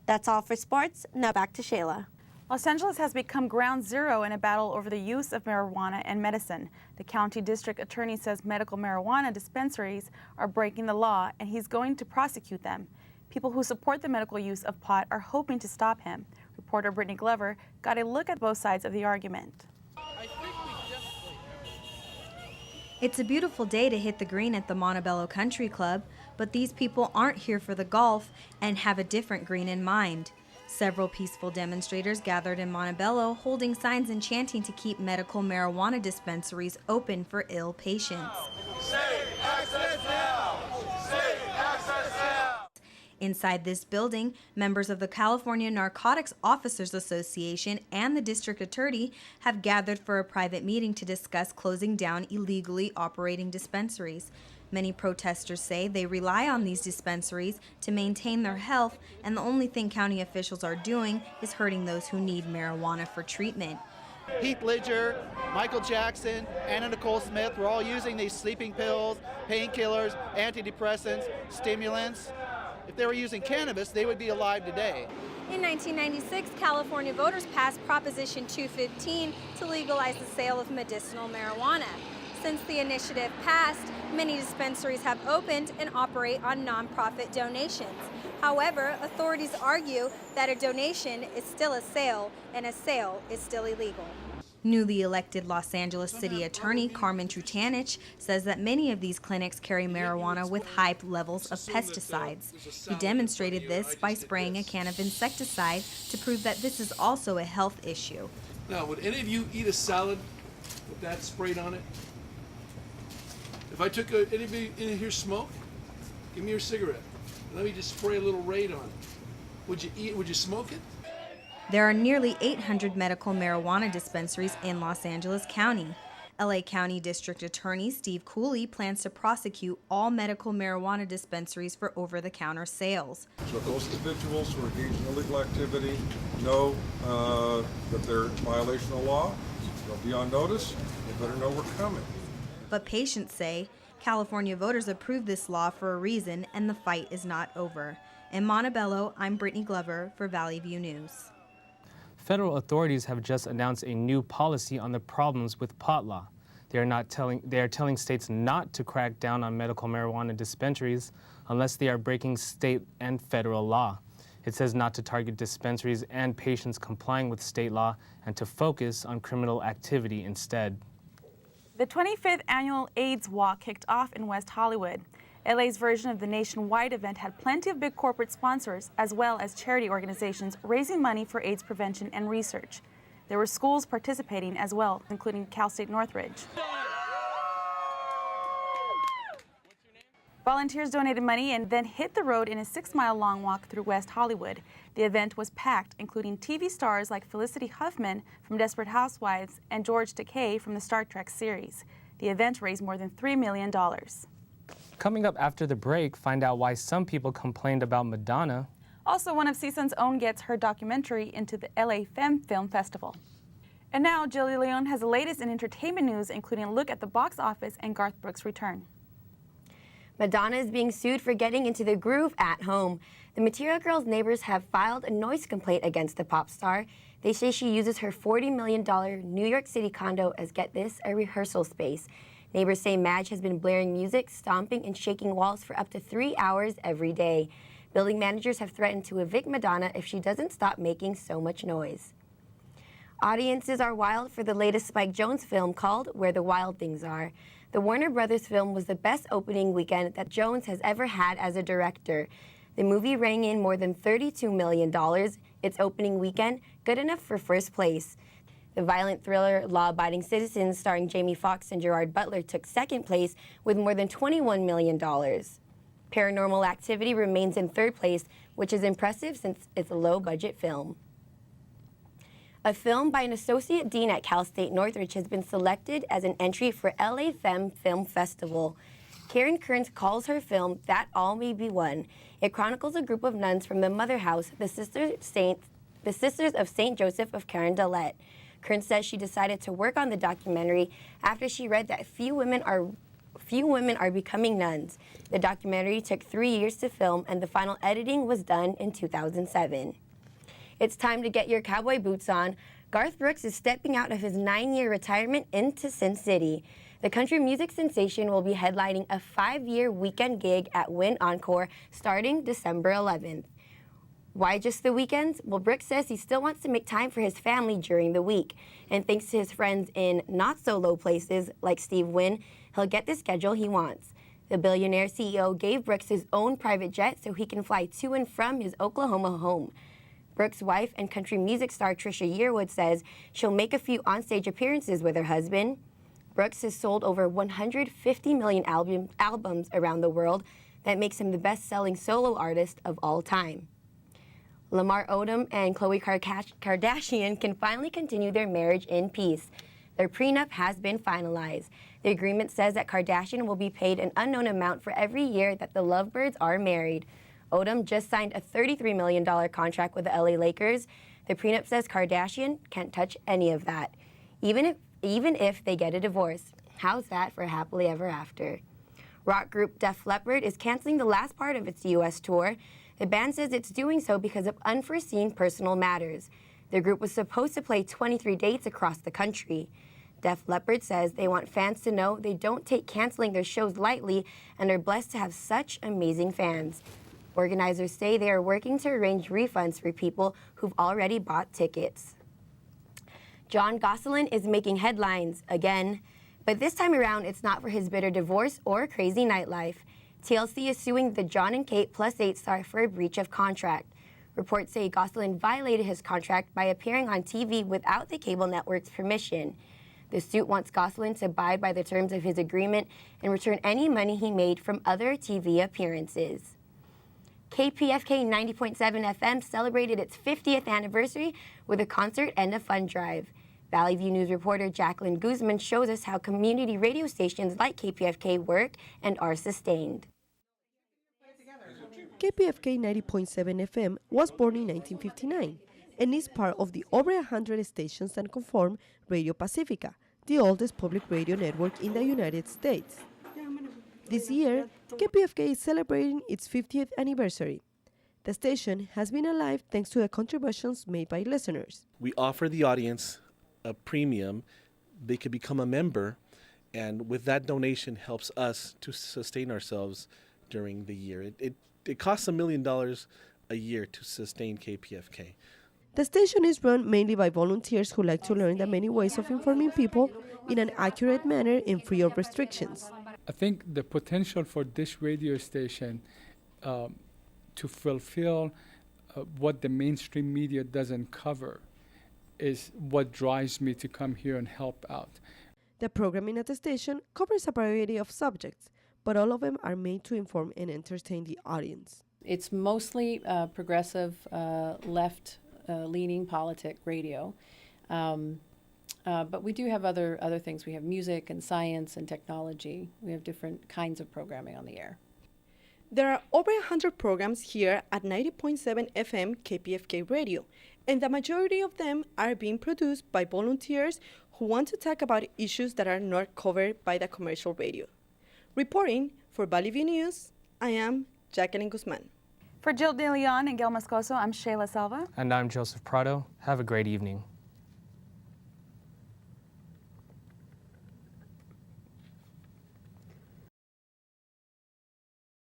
That's all for sports. Now back to Shayla. Los Angeles has become ground zero in a battle over the use of marijuana and medicine. The county district attorney says medical marijuana dispensaries are breaking the law, and he's going to prosecute them. People who support the medical use of pot are hoping to stop him. Reporter Brittany Glover got a look at both sides of the argument. It's a beautiful day to hit the green at the Montebello Country Club, but these people aren't here for the golf and have a different green in mind. Several peaceful demonstrators gathered in Montebello, holding signs and chanting to keep medical marijuana dispensaries open for ill patients. Safe access now! Safe access now! Inside this building, members of the California Narcotics Officers Association and the district attorney have gathered for a private meeting to discuss closing down illegally operating dispensaries. Many protesters say they rely on these dispensaries to maintain their health, and the only thing county officials are doing is hurting those who need marijuana for treatment. Heath Ledger, Michael Jackson, Anna Nicole Smith were all using these sleeping pills, painkillers, antidepressants, stimulants. If they were using cannabis, they would be alive today. In 1996, California voters passed Proposition 215 to legalize the sale of medicinal marijuana. Since the initiative passed, many dispensaries have opened and operate on nonprofit donations. However, authorities argue that a donation is still a sale, and a sale is still illegal. Newly elected Los Angeles City Attorney Carmen Trutanich says that many of these clinics carry marijuana with high levels of pesticides. He demonstrated this by spraying a can of insecticide to prove that this is also a health issue. Now, would any of you eat a salad with that sprayed on it? If I took anybody in here smoke, give me your cigarette. Let me just spray a little Raid on it. Would you eat? Would you smoke it? There are nearly 800 medical marijuana dispensaries in Los Angeles County. LA County District Attorney Steve Cooley plans to prosecute all medical marijuana dispensaries for over-the-counter sales. So those individuals who are engaged in illegal activity know that they're in violation of law. They'll be on notice. They better know we're coming. But patients say California voters approved this law for a reason, and the fight is not over. In Montebello, I'm Brittany Glover for Valley View News. Federal authorities have just announced a new policy on the problems with pot law. They are telling states not to crack down on medical marijuana dispensaries unless they are breaking state and federal law. It says not to target dispensaries and patients complying with state law and to focus on criminal activity instead. The 25th annual AIDS Walk kicked off in West Hollywood. LA's version of the nationwide event had plenty of big corporate sponsors, as well as charity organizations raising money for AIDS prevention and research. There were schools participating as well, including Cal State Northridge. Volunteers donated money and then hit the road in a 6-mile-long walk through West Hollywood. The event was packed, including TV stars like Felicity Huffman from Desperate Housewives and George Takei from the Star Trek series. The event raised more than $3 million. Coming up after the break, find out why some people complained about Madonna. Also, one of CSUN's own gets her documentary into the LA Femme Film Festival. And now, Jilly Leon has the latest in entertainment news, including a look at the box office and Garth Brooks' return. Madonna is being sued for getting into the groove at home. The Material Girl's neighbors have filed a noise complaint against the pop star. They say she uses her $40 million New York City condo as, get this, a rehearsal space. Neighbors say Madge has been blaring music, stomping, and shaking walls for up to 3 hours every day. Building managers have threatened to evict Madonna if she doesn't stop making so much noise. Audiences are wild for the latest Spike Jonze film called Where the Wild Things Are. The Warner Brothers film was the best opening weekend that Jonze has ever had as a director. The movie rang in more than $32 million. Its opening weekend, good enough for first place. The violent thriller Law-Abiding Citizens, starring Jamie Foxx and Gerard Butler, took second place with more than $21 million. Paranormal Activity remains in third place, which is impressive since it's a low-budget film. A film by an associate dean at Cal State Northridge has been selected as an entry for LA Femme Film Festival. Karen Kearns calls her film That All May Be One. It chronicles a group of nuns from the Mother House, the Sisters of St. Joseph of Carondelet. Kearns says she decided to work on the documentary after she read that few women few women are becoming nuns. The documentary took 3 years to film, and the final editing was done in 2007. It's time to get your cowboy boots on. Garth Brooks is stepping out of his 9-year retirement into Sin City. The country music sensation will be headlining a 5-year weekend gig at Wynn Encore starting December 11th. Why just the weekends? Well, Brooks says he still wants to make time for his family during the week. And thanks to his friends in not-so-low places like Steve Wynn, he'll get the schedule he wants. The billionaire CEO gave Brooks his own private jet so he can fly to and from his Oklahoma home. Brooks' wife and country music star Trisha Yearwood says she'll make a few onstage appearances with her husband. Brooks has sold over 150 million albums around the world. That makes him the best-selling solo artist of all time. Lamar Odom and Khloe Kardashian can finally continue their marriage in peace. Their prenup has been finalized. The agreement says that Kardashian will be paid an unknown amount for every year that the lovebirds are married. Odom just signed a $33 million contract with the LA Lakers. The prenup says Kardashian can't touch any of that, even if they get a divorce. How's that for happily ever after? Rock group Def Leppard is canceling the last part of its U.S. tour. The band says it's doing so because of unforeseen personal matters. The group was supposed to play 23 dates across the country. Def Leppard says they want fans to know they don't take canceling their shows lightly and are blessed to have such amazing fans. Organizers say they are working to arrange refunds for people who've already bought tickets. Jon Gosselin is making headlines again, but this time around it's not for his bitter divorce or crazy nightlife. TLC is suing the Jon and Kate Plus 8 star for a breach of contract. Reports say Gosselin violated his contract by appearing on TV without the cable network's permission. The suit wants Gosselin to abide by the terms of his agreement and return any money he made from other TV appearances. KPFK 90.7 FM celebrated its 50th anniversary with a concert and a fund drive. Valley View News reporter Jacqueline Guzman shows us how community radio stations like KPFK work and are sustained. KPFK 90.7 FM was born in 1959 and is part of the over 100 stations that conform Radio Pacifica, the oldest public radio network in the United States. This year, KPFK is celebrating its 50th anniversary. The station has been alive thanks to the contributions made by listeners. We offer the audience a premium. They could become a member, and with that donation helps us to sustain ourselves during the year. It costs $1 million a year to sustain KPFK. The station is run mainly by volunteers who like to learn the many ways of informing people in an accurate manner and free of restrictions. I think the potential for this radio station to fulfill what the mainstream media doesn't cover is what drives me to come here and help out. The programming at the station covers a variety of subjects, but all of them are made to inform and entertain the audience. It's mostly progressive, left-leaning politic radio, but we do have other things. We have music and science and technology. We have different kinds of programming on the air. There are over 100 programs here at 90.7 FM KPFK Radio, and the majority of them are being produced by volunteers who want to talk about issues that are not covered by the commercial radio. Reporting for Valley View News, I am Jacqueline Guzman. For Jill De Leon and Gil Moscoso, I'm Shayla Selva. And I'm Joseph Prado. Have a great evening.